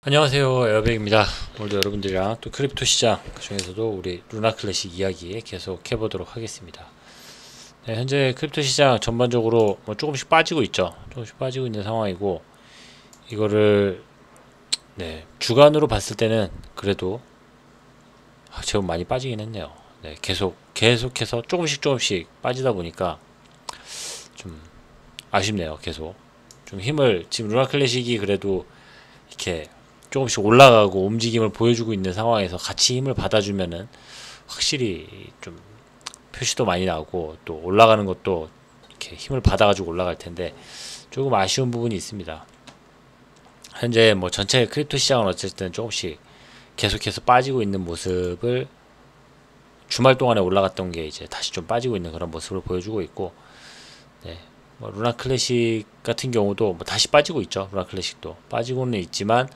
안녕하세요, 에어백입니다. 오늘도 여러분들이랑 또 크립토 시장, 그 중에서도 우리 루나 클래식 이야기 계속 해보도록 하겠습니다. 네, 현재 크립토 시장 전반적으로 뭐 조금씩 빠지고 있죠. 조금씩 빠지고 있는 상황이고, 이거를 주간으로 봤을 때는 그래도 제법 많이 빠지긴 했네요. 네, 계속해서 조금씩 빠지다 보니까 좀 아쉽네요. 계속 좀 힘을 지금 루나 클래식이 그래도 이렇게 조금씩 올라가고 움직임을 보여주고 있는 상황에서 같이 힘을 받아주면은 확실히 좀 표시도 많이 나고 또 올라가는 것도 이렇게 힘을 받아가지고 올라갈 텐데 조금 아쉬운 부분이 있습니다. 현재 뭐 전체 크립토 시장은 어쨌든 조금씩 계속해서 빠지고 있는 모습을 주말 동안에 올라갔던 게 이제 다시 좀 빠지고 있는 그런 모습을 보여주고 있고, 네. 뭐 루나 클래식 같은 경우도 뭐 다시 빠지고 있죠. 루나 클래식도 빠지고는 있지만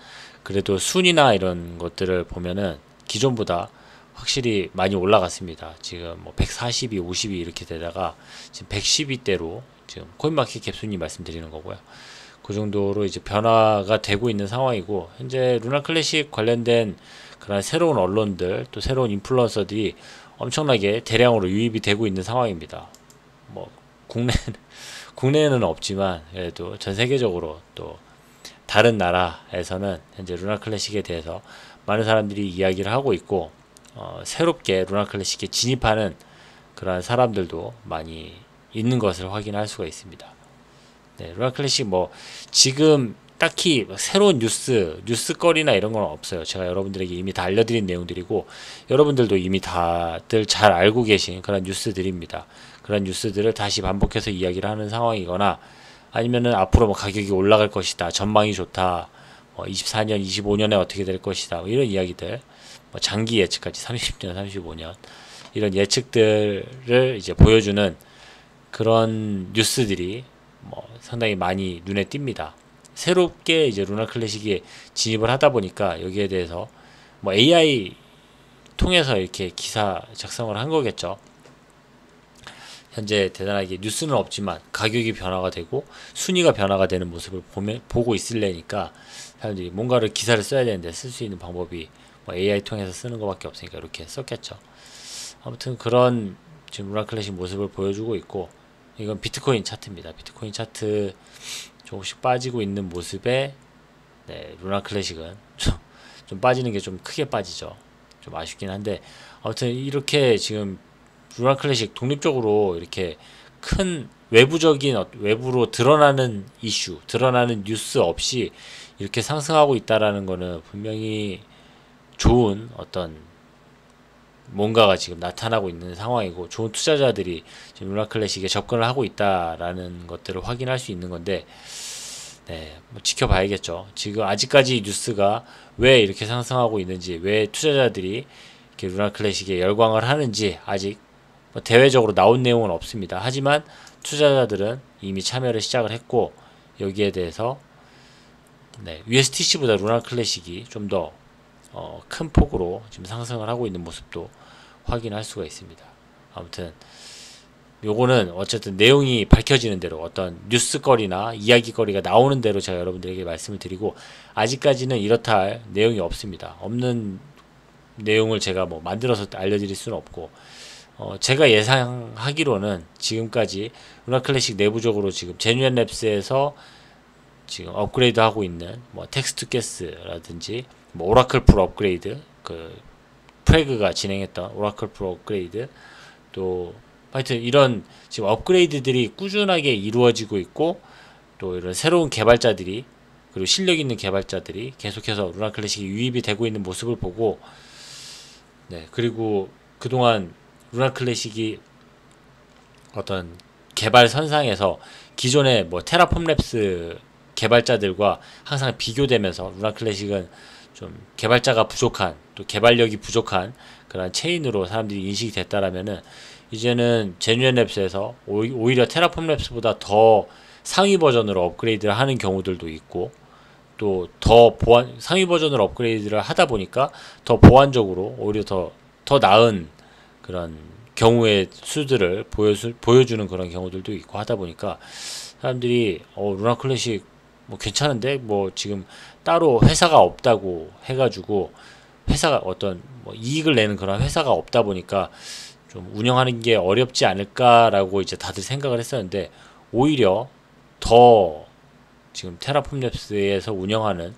그래도 순위나 이런 것들을 보면은 기존보다 확실히 많이 올라갔습니다. 지금 뭐 142, 52 이렇게 되다가 지금 112대로 지금 코인마켓 캡 순위 말씀드리는 거고요. 그 정도로 이제 변화가 되고 있는 상황이고, 현재 루나 클래식 관련된 그런 새로운 언론들 또 새로운 인플루언서들이 엄청나게 대량으로 유입이 되고 있는 상황입니다. 뭐 국내에는 없지만 그래도 전 세계적으로 또 다른 나라에서는 현재 루나 클래식에 대해서 많은 사람들이 이야기를 하고 있고, 새롭게 루나 클래식에 진입하는 그러한 사람들도 많이 있는 것을 확인할 수가 있습니다. 네, 루나 클래식 뭐 지금 딱히 새로운 뉴스거리나 이런 건 없어요. 제가 여러분들에게 이미 다 알려드린 내용들이고, 여러분들도 이미 다들 잘 알고 계신 그런 뉴스들입니다. 그런 뉴스들을 다시 반복해서 이야기를 하는 상황이거나, 아니면은 앞으로 뭐 가격이 올라갈 것이다, 전망이 좋다, 24년, 25년에 어떻게 될 것이다, 뭐 이런 이야기들, 뭐 장기 예측까지 30년, 35년 이런 예측들을 이제 보여주는 그런 뉴스들이 뭐 상당히 많이 눈에 띕니다. 새롭게 이제 루나 클래식에 진입을 하다 보니까 여기에 대해서 뭐 AI 통해서 이렇게 기사 작성을 한 거겠죠. 현재 대단하게 뉴스는 없지만 가격이 변화가 되고 순위가 변화가 되는 모습을 보고 있을래니까 사람들이 뭔가를 기사를 써야 되는데 쓸 수 있는 방법이 뭐 AI 통해서 쓰는 것밖에 없으니까 이렇게 썼겠죠. 아무튼 그런 지금 루나 클래식 모습을 보여주고 있고, 이건 비트코인 차트입니다. 비트코인 차트 조금씩 빠지고 있는 모습에, 네, 루나 클래식은 좀 빠지는 게 좀 크게 빠지죠. 좀 아쉽긴 한데, 아무튼 이렇게 지금 루나 클래식 독립적으로 이렇게 큰 외부적인 외부로 드러나는 이슈, 드러나는 뉴스 없이 이렇게 상승하고 있다라는 거는 분명히 좋은 어떤 뭔가가 지금 나타나고 있는 상황이고, 좋은 투자자들이 지금 루나 클래식에 접근을 하고 있다라는 것들을 확인할 수 있는 건데, 네, 뭐 지켜봐야겠죠. 지금 아직까지 뉴스가 왜 이렇게 상승하고 있는지, 왜 투자자들이 이렇게 루나 클래식에 열광을 하는지 아직 뭐 대외적으로 나온 내용은 없습니다. 하지만 투자자들은 이미 참여를 시작을 했고, 여기에 대해서 USTC보다 루나 클래식이 좀 더 큰 폭으로 지금 상승을 하고 있는 모습도 확인할 수가 있습니다. 아무튼 요거는 어쨌든 내용이 밝혀지는 대로 어떤 뉴스거리나 이야기거리가 나오는 대로 제가 여러분들에게 말씀을 드리고, 아직까지는 이렇다 할 내용이 없습니다. 없는 내용을 제가 뭐 만들어서 알려드릴 수는 없고, 제가 예상하기로는 지금까지 루나 클래식 내부적으로 지금 제뉴엔 랩스에서 지금 업그레이드 하고 있는 뭐 텍스트 게스라든지 뭐 오라클 풀 업그레이드, 그 프레그가 진행했던 오라클 풀 업그레이드, 또 하여튼 이런 지금 업그레이드들이 꾸준하게 이루어지고 있고, 또 이런 새로운 개발자들이, 그리고 실력 있는 개발자들이 계속해서 루나 클래식이 유입이 되고 있는 모습을 보고, 네, 그리고 그동안 루나 클래식이 어떤 개발 선상에서 기존의 뭐 테라폼 랩스 개발자들과 항상 비교되면서 루나 클래식은 좀 개발자가 부족한, 또 개발력이 부족한 그런 체인으로 사람들이 인식이 됐다라면은, 이제는 제뉴엔 랩스에서 오히려 테라폼 랩스보다 더 상위 버전으로 업그레이드를 하는 경우들도 있고, 또 더 상위 버전으로 업그레이드를 하다 보니까 더 보안적으로 오히려 더 나은 그런 경우의 수들을 보여주는 그런 경우들도 있고 하다 보니까 사람들이 루나 클래식 뭐 괜찮은데 뭐 지금 따로 회사가 없다고 해가지고 회사가 어떤 뭐 이익을 내는 그런 회사가 없다 보니까 좀 운영하는 게 어렵지 않을까라고 이제 다들 생각을 했었는데 오히려 더 지금 테라폼 랩스에서 운영하는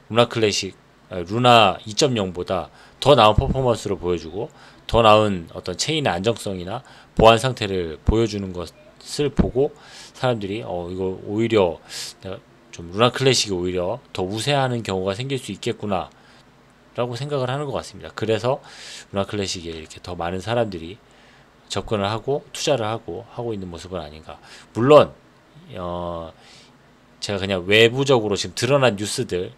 루나 클래식 루나 2.0보다 더 나은 퍼포먼스를 보여주고 더 나은 어떤 체인의 안정성이나 보안 상태를 보여주는 것을 보고 사람들이 이거 오히려 내가 좀 루나 클래식이 오히려 더 우세하는 경우가 생길 수 있겠구나 라고 생각을 하는 것 같습니다. 그래서 루나 클래식에 이렇게 더 많은 사람들이 접근을 하고 투자를 하고 있는 모습은 아닌가. 물론 제가 그냥 외부적으로 지금 드러난 뉴스들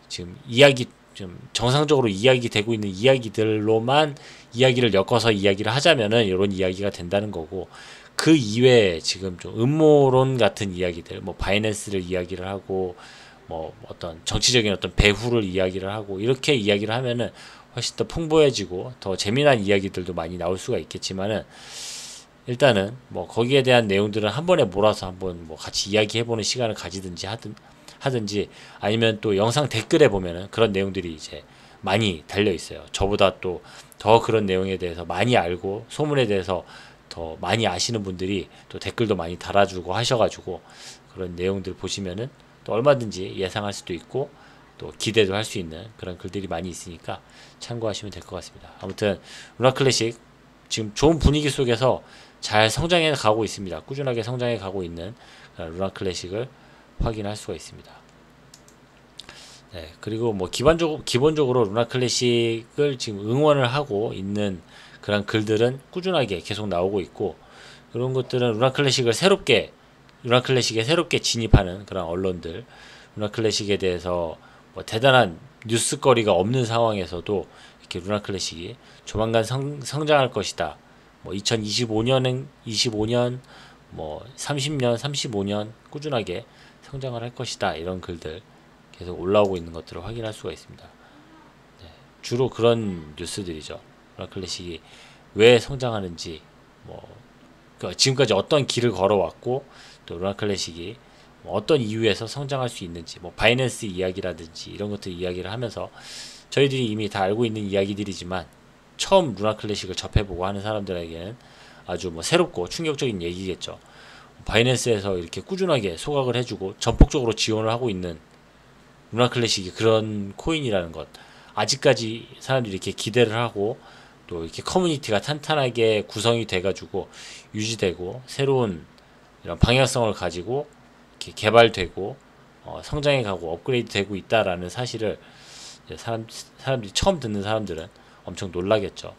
지금 이야기 좀 정상적으로 이야기되고 있는 이야기들로만 이야기를 엮어서 이야기를 하자면은 이런 이야기가 된다는 거고, 그 이외에 지금 좀 음모론 같은 이야기들, 뭐 바이낸스를 이야기를 하고 뭐 어떤 정치적인 어떤 배후를 이야기를 하고 이렇게 이야기를 하면은 훨씬 더 풍부해지고 더 재미난 이야기들도 많이 나올 수가 있겠지만은, 일단은 뭐 거기에 대한 내용들은 한 번에 몰아서 한번 뭐 같이 이야기해보는 시간을 가지든지 하든지 아니면 또 영상 댓글에 보면은 그런 내용들이 이제 많이 달려 있어요. 저보다 또 더 그런 내용에 대해서 많이 알고 소문에 대해서 더 많이 아시는 분들이 또 댓글도 많이 달아주고 하셔가지고 그런 내용들 보시면은 또 얼마든지 예상할 수도 있고 또 기대도 할 수 있는 그런 글들이 많이 있으니까 참고하시면 될 것 같습니다. 아무튼 루나 클래식 지금 좋은 분위기 속에서 잘 성장해 가고 있습니다. 꾸준하게 성장해 가고 있는 루나 클래식을 확인할 수가 있습니다. 네, 그리고 뭐 기본적으로 루나 클래식을 지금 응원을 하고 있는 그런 글들은 꾸준하게 계속 나오고 있고, 그런 것들은 루나 클래식에 새롭게 진입하는 그런 언론들, 루나 클래식에 대해서 뭐 대단한 뉴스거리가 없는 상황에서도 이렇게 루나 클래식이 조만간 성장할 것이다. 뭐 2025년, 뭐 30년, 35년 꾸준하게 성장을 할 것이다. 이런 글들 계속 올라오고 있는 것들을 확인할 수가 있습니다. 네, 주로 그런 뉴스들이죠. 루나 클래식이 왜 성장하는지, 뭐 지금까지 어떤 길을 걸어왔고 또 루나 클래식이 어떤 이유에서 성장할 수 있는지, 뭐 바이낸스 이야기라든지 이런 것들 이야기를 하면서 저희들이 이미 다 알고 있는 이야기들이지만 처음 루나 클래식을 접해보고 하는 사람들에게는 아주 뭐 새롭고 충격적인 얘기겠죠. 바이낸스에서 이렇게 꾸준하게 소각을 해주고 전폭적으로 지원을 하고 있는 루나 클래식이 그런 코인이라는 것, 아직까지 사람들이 이렇게 기대를 하고 또 이렇게 커뮤니티가 탄탄하게 구성이 돼가지고 유지되고 새로운 이런 방향성을 가지고 이렇게 개발되고 성장해가고 업그레이드 되고 있다라는 사실을 사람들이 처음 듣는 사람들은 엄청 놀라겠죠.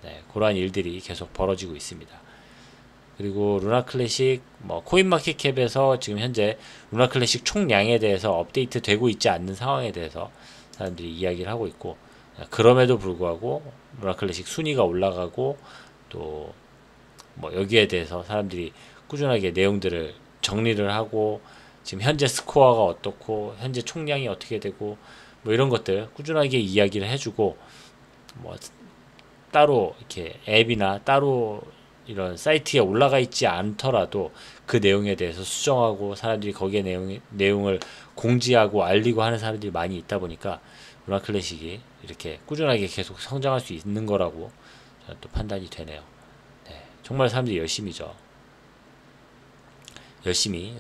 네, 그러한 일들이 계속 벌어지고 있습니다. 그리고 루나 클래식 뭐 코인마켓캡에서 지금 현재 루나 클래식 총량에 대해서 업데이트 되고 있지 않는 상황에 대해서 사람들이 이야기를 하고 있고, 그럼에도 불구하고 루나 클래식 순위가 올라가고 또 뭐 여기에 대해서 사람들이 꾸준하게 내용들을 정리를 하고 지금 현재 스코어가 어떻고 현재 총량이 어떻게 되고 뭐 이런 것들 꾸준하게 이야기를 해주고, 뭐 따로 이렇게 앱이나 따로 이런 사이트에 올라가 있지 않더라도 그 내용에 대해서 수정하고 사람들이 거기에 내용을 공지하고 알리고 하는 사람들이 많이 있다 보니까 루나 클래식이 이렇게 꾸준하게 계속 성장할 수 있는 거라고 저는 또 판단이 되네요. 네, 정말 사람들이 열심히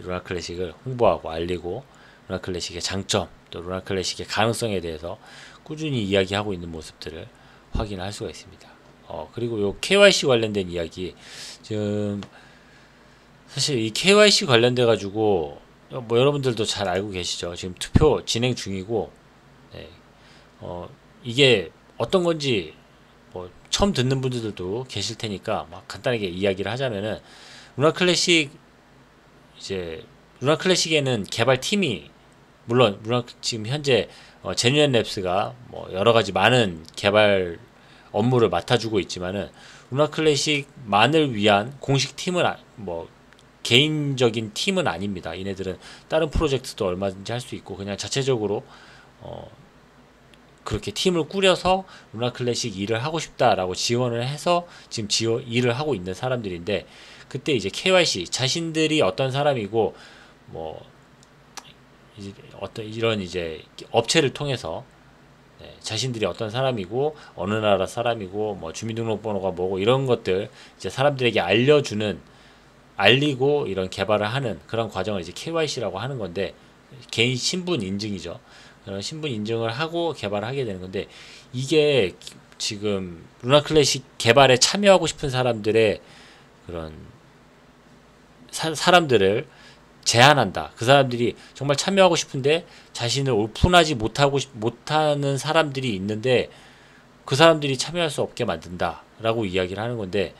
루나 클래식을 홍보하고 알리고 루나 클래식의 장점 또 루나 클래식의 가능성에 대해서 꾸준히 이야기하고 있는 모습들을 확인할 수가 있습니다. 그리고 요 KYC 관련된 이야기, 지금 사실 이 KYC 관련돼 가지고 뭐 여러분들도 잘 알고 계시죠. 지금 투표 진행 중이고, 네, 이게 어떤 건지 뭐 처음 듣는 분들도 계실 테니까 막 간단하게 이야기를 하자면은, 루나 클래식 루나 클래식에는 개발팀이 물론 지금 현재 제뉴엔 랩스가 뭐 여러 가지 많은 개발 업무를 맡아주고 있지만은 루나 클래식만을 위한 공식 팀은 뭐 개인적인 팀은 아닙니다. 얘네들은 다른 프로젝트도 얼마든지 할 수 있고 그냥 자체적으로 그렇게 팀을 꾸려서 루나 클래식 일을 하고 싶다라고 지원을 해서 지금 일을 하고 있는 사람들인데, 그때 이제 KYC 자신들이 어떤 사람이고 뭐 어떤 이런 이제 업체를 통해서 자신들이 어떤 사람이고 어느 나라 사람이고 뭐 주민등록번호가 뭐고 이런 것들 이제 사람들에게 알리고 이런 개발을 하는 그런 과정을 이제 KYC라고 하는 건데, 개인 신분 인증이죠. 그런 신분 인증을 하고 개발을 하게 되는 건데, 이게 지금 루나 클래식 개발에 참여하고 싶은 사람들의 그런 사람들을 제한한다. 그 사람들이 정말 참여하고 싶은데 자신을 오픈하지 못하는 사람들이 있는데 그 사람들이 참여할 수 없게 만든다 라고 이야기를 하는 건데,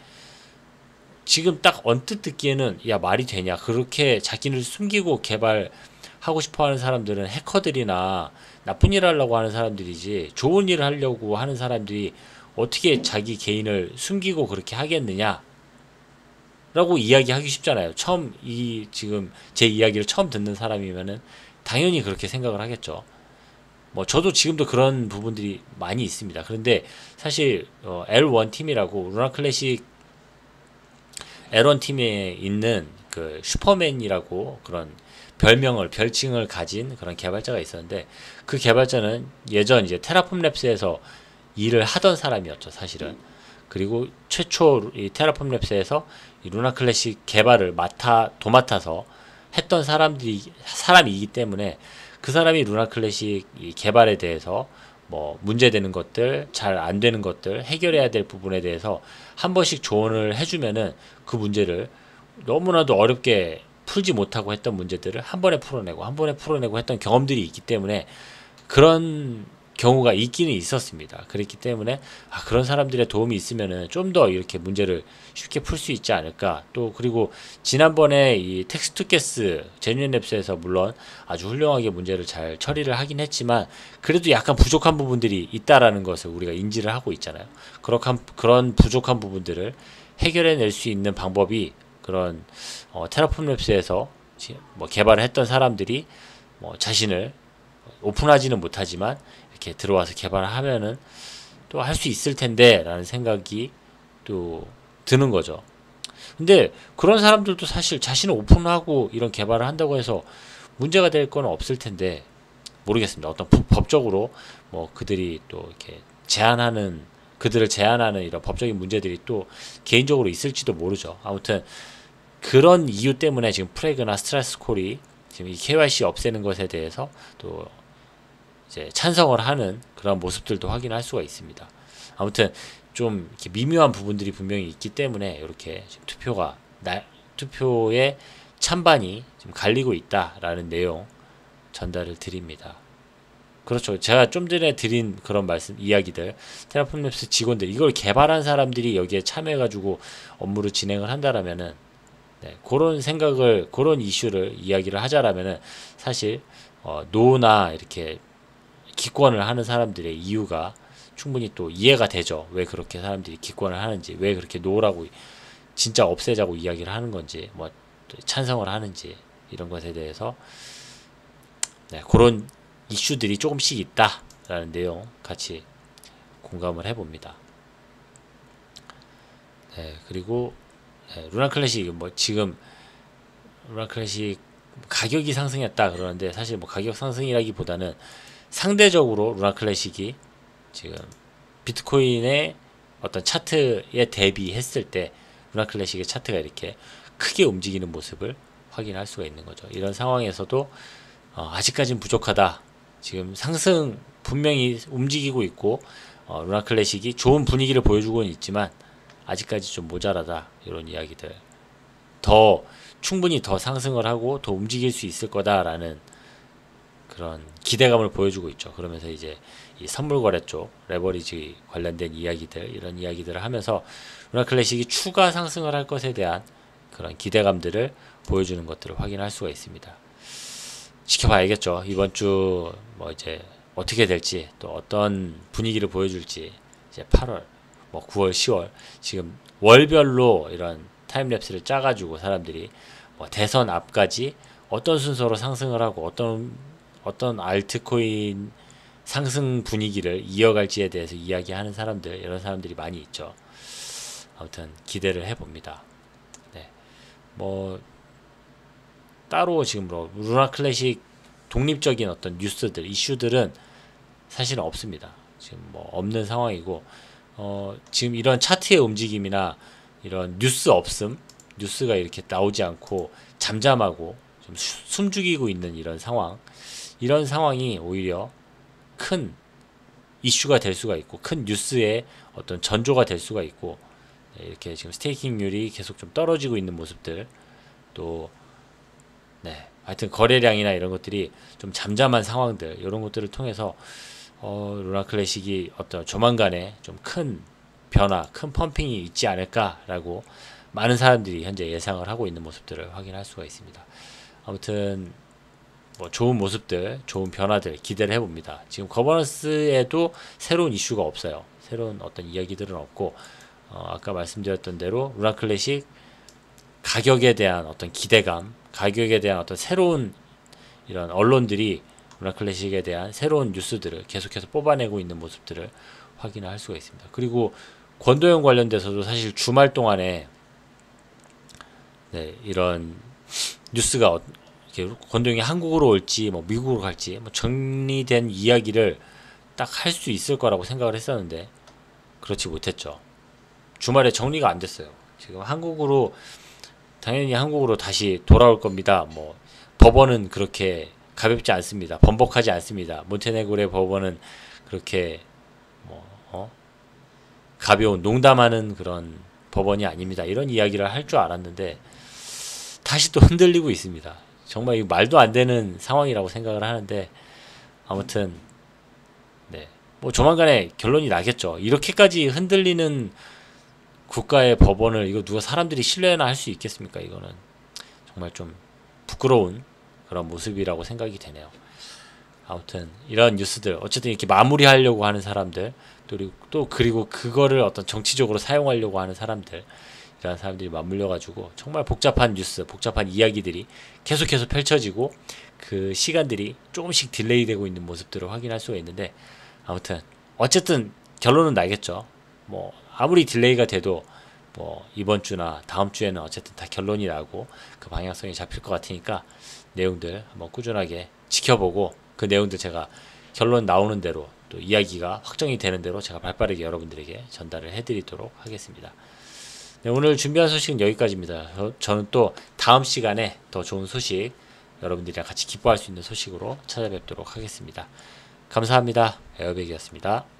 지금 딱 언뜻 듣기에는 야 말이 되냐, 그렇게 자기를 숨기고 개발하고 싶어하는 사람들은 해커들이나 나쁜 일을 하려고 하는 사람들이지, 좋은 일을 하려고 하는 사람들이 어떻게 자기 개인을 숨기고 그렇게 하겠느냐 라고 이야기하기 쉽잖아요. 지금 제 이야기를 처음 듣는 사람이면은 당연히 그렇게 생각을 하겠죠. 뭐 저도 지금도 그런 부분들이 많이 있습니다. 그런데 사실 L1 팀이라고 루나 클래식 L1 팀에 있는 그 슈퍼맨이라고 그런 별칭을 가진 그런 개발자가 있었는데, 그 개발자는 예전 이제 테라폼 랩스에서 일을 하던 사람이었죠, 사실은. 그리고 최초 이 테라폼 랩스에서 이 루나 클래식 개발을 도맡아서 했던 사람이기 때문에, 그 사람이 루나 클래식 이 개발에 대해서 뭐 문제되는 것들, 잘 안 되는 것들, 해결해야 될 부분에 대해서 한 번씩 조언을 해주면은 그 문제를, 너무나도 어렵게 풀지 못하고 했던 문제들을 한 번에 풀어내고 했던 경험들이 있기 때문에 그런 경우가 있기는 있었습니다. 그렇기 때문에 그런 사람들의 도움이 있으면은 좀 더 이렇게 문제를 쉽게 풀 수 있지 않을까. 또 그리고 지난번에 이 텍스트 투 게스 제뉴인 랩스에서 물론 아주 훌륭하게 문제를 잘 처리를 하긴 했지만, 그래도 약간 부족한 부분들이 있다라는 것을 우리가 인지를 하고 있잖아요. 그런 부족한 부분들을 해결해낼 수 있는 방법이 그런 테라폼 랩스에서 뭐 개발을 했던 사람들이 뭐 자신을 오픈하지는 못하지만 이렇게 들어와서 개발을 하면은 또 할 수 있을 텐데 라는 생각이 또 드는 거죠. 근데 그런 사람들도 사실 자신을 오픈하고 이런 개발을 한다고 해서 문제가 될 건 없을 텐데, 모르겠습니다. 어떤 법적으로 뭐 그들이 또 이렇게 그들을 제한하는 이런 법적인 문제들이 또 개인적으로 있을지도 모르죠. 아무튼 그런 이유 때문에 지금 프레그나 스트라스콜이 지금 이 KYC 없애는 것에 대해서 또 이제 찬성을 하는 그런 모습들도 확인할 수가 있습니다. 아무튼 좀 이렇게 미묘한 부분들이 분명히 있기 때문에 이렇게 지금 투표의 찬반이 좀 갈리고 있다라는 내용 전달을 드립니다. 그렇죠. 제가 좀 전에 드린 그런 이야기들, 테라폼 랩스 직원들, 이걸 개발한 사람들이 여기에 참여해가지고 업무를 진행을 한다라면은, 그런 이슈를 이야기를 하자라면은, 사실, 노나 이렇게 기권을 하는 사람들의 이유가 충분히 또 이해가 되죠. 왜 그렇게 사람들이 기권을 하는지, 왜 그렇게 노라고, 진짜 없애자고 이야기를 하는 건지, 뭐, 찬성을 하는지, 이런 것에 대해서, 그런 이슈들이 조금씩 있다라는 내용 같이 공감을 해봅니다. 그리고 루나 클래식 지금 루나 클래식 가격이 상승했다 그러는데, 사실 뭐 가격 상승이라기보다는 상대적으로 루나 클래식이 지금 비트코인의 어떤 차트에 대비했을 때 루나 클래식의 차트가 이렇게 크게 움직이는 모습을 확인할 수가 있는 거죠. 이런 상황에서도 아직까지는 부족하다. 지금 상승 분명히 움직이고 있고 루나 클래식이 좋은 분위기를 보여주고는 있지만 아직까지 좀 모자라다, 이런 이야기들. 충분히 더 상승을 하고 더 움직일 수 있을 거다라는 그런 기대감을 보여주고 있죠. 그러면서 이제 이 선물 거래 쪽 레버리지 관련된 이야기들, 이런 이야기들을 하면서 루나 클래식이 추가 상승을 할 것에 대한 그런 기대감들을 보여주는 것들을 확인할 수가 있습니다. 지켜봐야겠죠. 이번 주 뭐 이제 어떻게 될지, 또 어떤 분위기를 보여줄지, 이제 8월, 뭐 9월, 10월, 지금 월별로 이런 타임랩스를 짜가지고 사람들이 뭐 대선 앞까지 어떤 순서로 상승을 하고 어떤 알트코인 상승 분위기를 이어갈지에 대해서 이야기하는 사람들, 이런 사람들이 많이 있죠. 아무튼 기대를 해봅니다. 뭐 따로 지금 루나 클래식 독립적인 어떤 뉴스들, 이슈들은 사실은 없습니다. 지금 뭐 없는 상황이고, 지금 이런 차트의 움직임이나 이런 뉴스 없음, 뉴스가 이렇게 나오지 않고 잠잠하고 좀 숨죽이고 있는 이런 상황이 오히려 큰 이슈가 될 수가 있고, 큰 뉴스의 어떤 전조가 될 수가 있고, 이렇게 지금 스테이킹률이 계속 좀 떨어지고 있는 모습들, 또 하여튼 거래량이나 이런 것들이 좀 잠잠한 상황들, 이런 것들을 통해서 루나 클래식이 어떤 조만간에 좀 큰 변화, 큰 펌핑이 있지 않을까라고 많은 사람들이 현재 예상을 하고 있는 모습들을 확인할 수가 있습니다. 아무튼 뭐 좋은 모습들, 좋은 변화들 기대를 해봅니다. 지금 거버넌스에도 새로운 이슈가 없어요. 새로운 어떤 이야기들은 없고, 아까 말씀드렸던 대로 루나 클래식 가격에 대한 어떤 기대감, 가격에 대한 어떤 새로운 이런 언론들이 루나 클래식에 대한 새로운 뉴스들을 계속해서 뽑아내고 있는 모습들을 확인할 수가 있습니다. 그리고 권도형 관련돼서도 사실 주말 동안에 이런 뉴스가 권도형이 한국으로 올지 뭐 미국으로 갈지 뭐 정리된 이야기를 딱 할 수 있을 거라고 생각을 했었는데 그렇지 못했죠. 주말에 정리가 안 됐어요. 지금 당연히 한국으로 다시 돌아올 겁니다. 뭐 법원은 그렇게 가볍지 않습니다. 번복하지 않습니다. 몬테네그로의 법원은 그렇게 가벼운 농담하는 그런 법원이 아닙니다. 이런 이야기를 할 줄 알았는데 다시 또 흔들리고 있습니다. 정말 이거 말도 안 되는 상황이라고 생각을 하는데, 아무튼 뭐 조만간에 결론이 나겠죠. 이렇게까지 흔들리는 국가의 법원을 이거 누가 사람들이 신뢰나 할 수 있겠습니까? 이거는 정말 좀 부끄러운 그런 모습이라고 생각이 되네요. 아무튼 이런 뉴스들, 어쨌든 이렇게 마무리하려고 하는 사람들, 그리고 그거를 어떤 정치적으로 사용하려고 하는 사람들, 이런 사람들이 맞물려 가지고 정말 복잡한 뉴스, 복잡한 이야기들이 계속해서 펼쳐지고 그 시간들이 조금씩 딜레이 되고 있는 모습들을 확인할 수가 있는데, 아무튼 어쨌든 결론은 나겠죠. 뭐 아무리 딜레이가 돼도 뭐 이번 주나 다음 주에는 어쨌든 다 결론이 나고 그 방향성이 잡힐 것 같으니까 내용들 한번 꾸준하게 지켜보고, 그 내용들 제가 결론 나오는 대로 또 이야기가 확정이 되는 대로 제가 발빠르게 여러분들에게 전달을 해드리도록 하겠습니다. 오늘 준비한 소식은 여기까지입니다. 저는 또 다음 시간에 더 좋은 소식, 여러분들이랑 같이 기뻐할 수 있는 소식으로 찾아뵙도록 하겠습니다. 감사합니다. 에어백이었습니다.